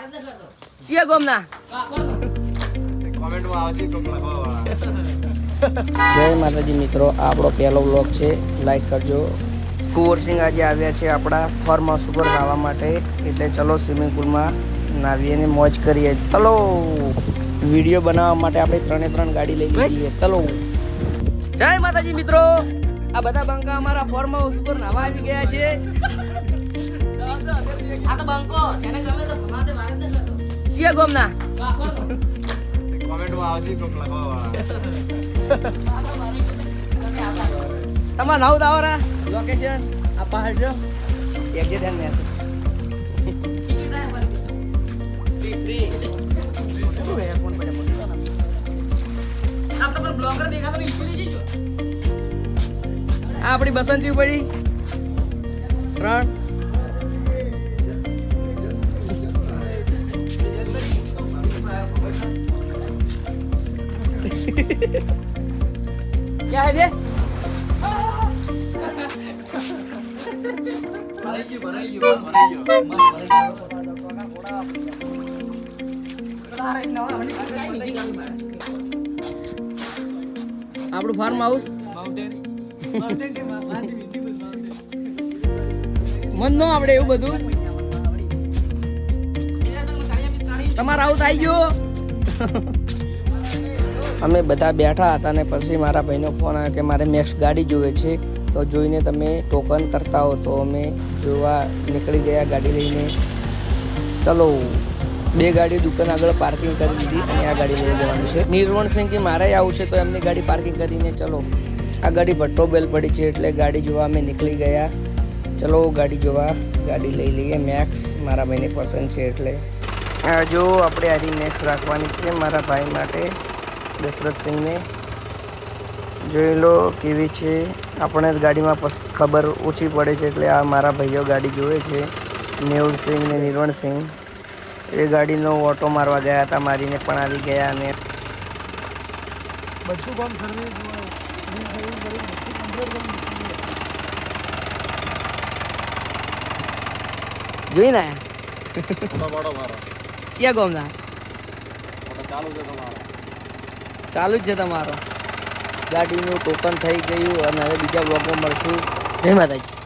ચિયા ગોમના કોમેન્ટમાં આવશે કોક લખવા. જય માતાજી મિત્રો, આ આપણો પહેલો વ્લોગ છે, લાઈક કરજો. કુંવરસિંહ આજે આવ્યા છે આપણા ફાર્મ હાઉસ ઉપર નાહવા માટે, એટલે ચલો સ્વિમિંગ પુલમાં નાવીએ ને મોજ કરીએ. ચલો વિડીયો બનાવવા માટે આપણે 3 ગાડી લઈ લીધી છે. ચલો જય માતાજી મિત્રો, આ બધા બંકા અમારા ફાર્મ હાઉસ ઉપર નાહવા આવી ગયા છે. આ તો બંકો જેને ગમે તો ભમાતે બહાર ન જતો. ચિયા ગોમના કોમેન્ટમાં આવશે કોક લખવા. તમારા નાવ દાવરા લોકેશન આ પહાડ જો એક્ઝેક્ટ ધ્યાન મેસે ફ્રી ફોન પર આપણે પર બ્લોગર દેખાતો ઈશ્વર જીજો આ આપણી બસંતી પડી 3 क्या है ये આપણું ફાર્મ હાઉસ મન નો આપણે એવું બધું તમારા આવું આવી ગયો. અમે બધા બેઠા હતા ને પછી મારા ભાઈનો ફોન આવ્યો કે મારે નેક્સ્ટ ગાડી જોઈએ છે, તો જોઈને તમે ટોકન કરતા હો. તો અમે જોવા નીકળી ગયા ગાડી લઈને. ચલો 2 ગાડી દુકાન આગળ પાર્કિંગ કરી દીધી અને આ ગાડી લઈ જવાની છે. નિર્વણસિંહ કે મારે આવું છે, તો એમની ગાડી પાર્કિંગ કરીને ચલો આ ગાડી ભટ્ટો બેલ પડી છે, એટલે ગાડી જોવા અમે નીકળી ગયા. ચલો ગાડી જોવા ગાડી લઈ લઈએ. મેક્સ મારા ભાઈને પસંદ છે, એટલે આ જો આપણે આરી મેક્સ રાખવાની છે મારા ભાઈ માટે દશરથસિંહને. જોઈ લો કેવી છે. આપણે ગાડીમાં ખબર ઓછી પડે છે, એટલે આ મારા ભાઈઓ ગાડી જોવે છે, મેહુલસિંહ ને નિર્વણસિંહ. એ ગાડીનો ઓટો મારવા ગયા હતા, મારીને પણ આવી ગયા. અને બધું કામ સર્વિસ જોઈ ને મારો ક્યાં ગોમના ચાલુ છે તમારો. ચાલુ જ છે તમારો. ગાડીનું ટોકન થઈ ગયું અને હવે બીજા બ્લોગમાં મળશું. જય માતાજી.